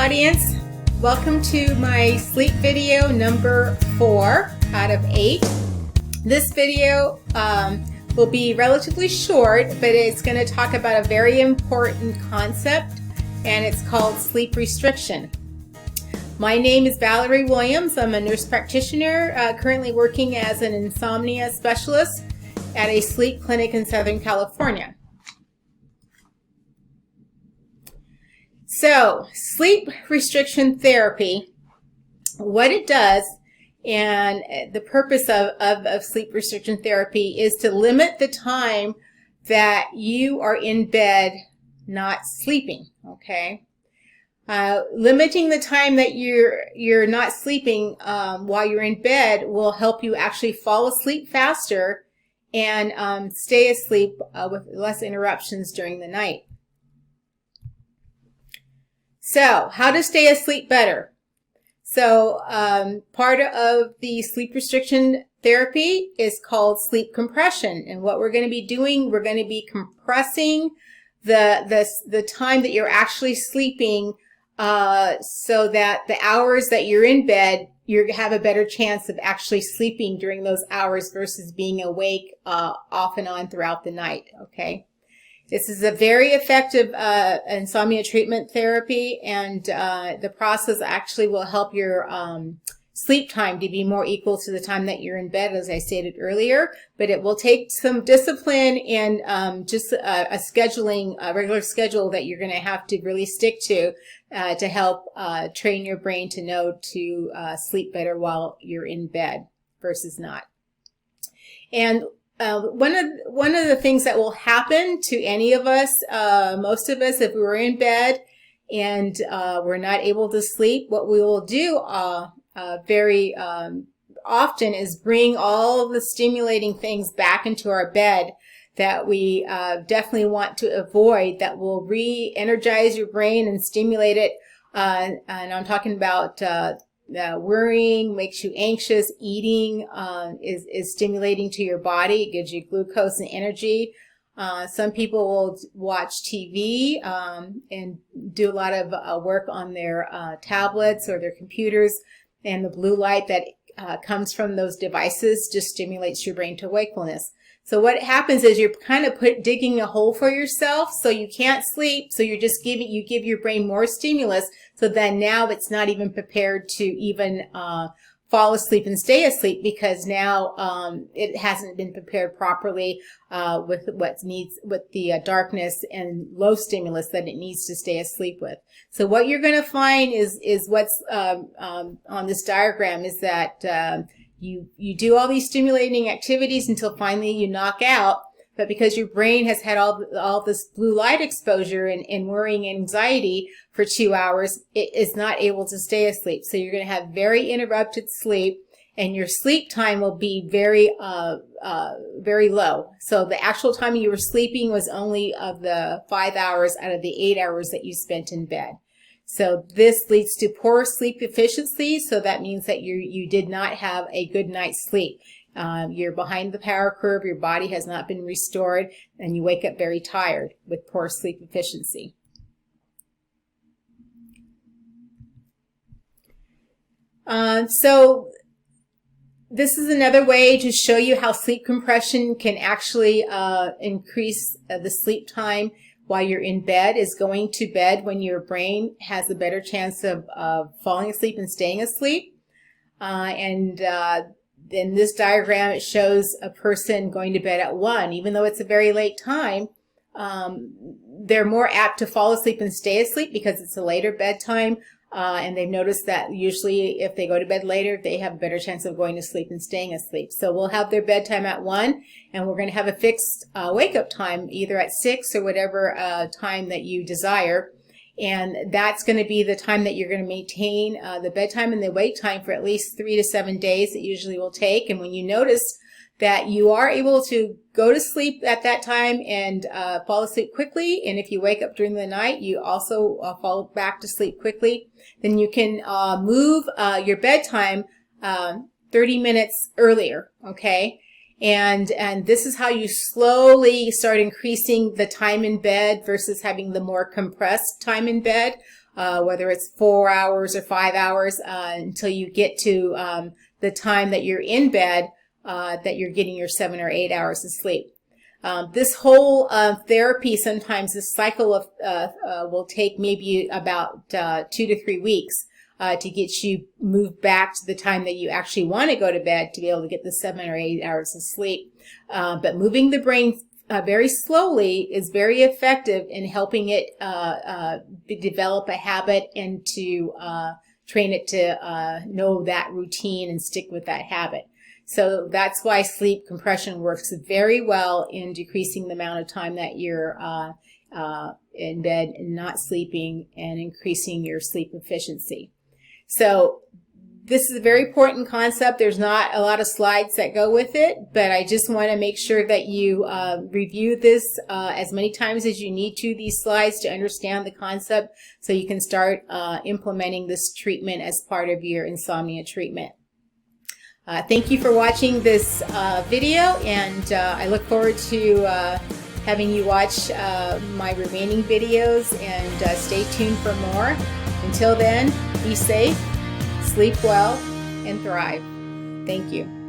audience. Welcome to my sleep video number 4 out of 8. This video will be relatively short, but it's going to talk about a very important concept, and it's called sleep restriction. My name is Valerie Williams. I'm a nurse practitioner currently working as an insomnia specialist at a sleep clinic in Southern California. So, sleep restriction therapy, what it does, and the purpose of sleep restriction therapy is to limit the time that you are in bed not sleeping, okay? Limiting the time that you're not sleeping while you're in bed will help you actually fall asleep faster and stay asleep with less interruptions during the night. So, how to stay asleep better? So, part of the sleep restriction therapy is called sleep compression. And what we're going to be doing, we're going to be compressing the time that you're actually sleeping so that the hours that you're in bed, you have a better chance of actually sleeping during those hours versus being awake off and on throughout the night, okay? This is a very effective insomnia treatment therapy, and the process actually will help your sleep time to be more equal to the time that you're in bed, as I stated earlier. But it will take some discipline and just a regular schedule that you're going to have to really stick to help train your brain to know to sleep better while you're in bed versus not. And one of the things that will happen to any of us, most of us, if we were in bed and we're not able to sleep, what we will do very often is bring all the stimulating things back into our bed that we definitely want to avoid, that will re-energize your brain and stimulate it. And I'm talking about worrying, makes you anxious. Eating is stimulating to your body. It gives you glucose and energy. Some people will watch TV and do a lot of work on their tablets or their computers, and the blue light that comes from those devices just stimulates your brain to wakefulness. So what happens is you're kind of digging a hole for yourself, so you can't sleep. So you're just you give your brain more stimulus, so then now it's not even prepared to even fall asleep and stay asleep, because now it hasn't been prepared properly with the darkness and low stimulus that it needs to stay asleep with. So what you're going to find is what's on this diagram is that you do all these stimulating activities until finally you knock out, but because your brain has had all this blue light exposure and worrying and anxiety for 2 hours, it is not able to stay asleep. So you're going to have very interrupted sleep, and your sleep time will be very low. So the actual time you were sleeping was only of the 5 hours out of the 8 hours that you spent in bed. So this leads to poor sleep efficiency. So that means that you did not have a good night's sleep. You're behind the power curve, your body has not been restored, and you wake up very tired with poor sleep efficiency. So this is another way to show you how sleep compression can actually increase the sleep time while you're in bed, is going to bed when your brain has a better chance of falling asleep and staying asleep. In this diagram, it shows a person going to bed at 1. Even though it's a very late time, they're more apt to fall asleep and stay asleep because it's a later bedtime. And they've noticed that usually if they go to bed later, they have a better chance of going to sleep and staying asleep. So we'll have their bedtime at 1, and we're going to have a fixed wake-up time, either at 6 or whatever time that you desire. And that's going to be the time that you're going to maintain the bedtime and the wake time for at least 3 to 7 days. It usually will take. And when you notice that you are able to go to sleep at that time and fall asleep quickly, and if you wake up during the night, you also fall back to sleep quickly, then you can move your bedtime 30 minutes earlier, okay? And this is how you slowly start increasing the time in bed versus having the more compressed time in bed. whether it's 4 hours or 5 hours, until you get to the time that you're in bed, that you're getting your 7 or 8 hours of sleep. This whole therapy, sometimes this cycle of will take maybe about 2 to 3 weeks to get you moved back to the time that you actually want to go to bed to be able to get the 7 or 8 hours of sleep. But moving the brain very slowly is very effective in helping it develop a habit and to train it to know that routine and stick with that habit. So that's why sleep compression works very well in decreasing the amount of time that you're in bed and not sleeping, and increasing your sleep efficiency. So this is a very important concept. There's not a lot of slides that go with it, but I just want to make sure that you review this as many times as you need to, these slides, to understand the concept, so you can start implementing this treatment as part of your insomnia treatment. Thank you for watching this video, and I look forward to having you watch my remaining videos, and stay tuned for more. Until then, be safe, sleep well, and thrive. Thank you.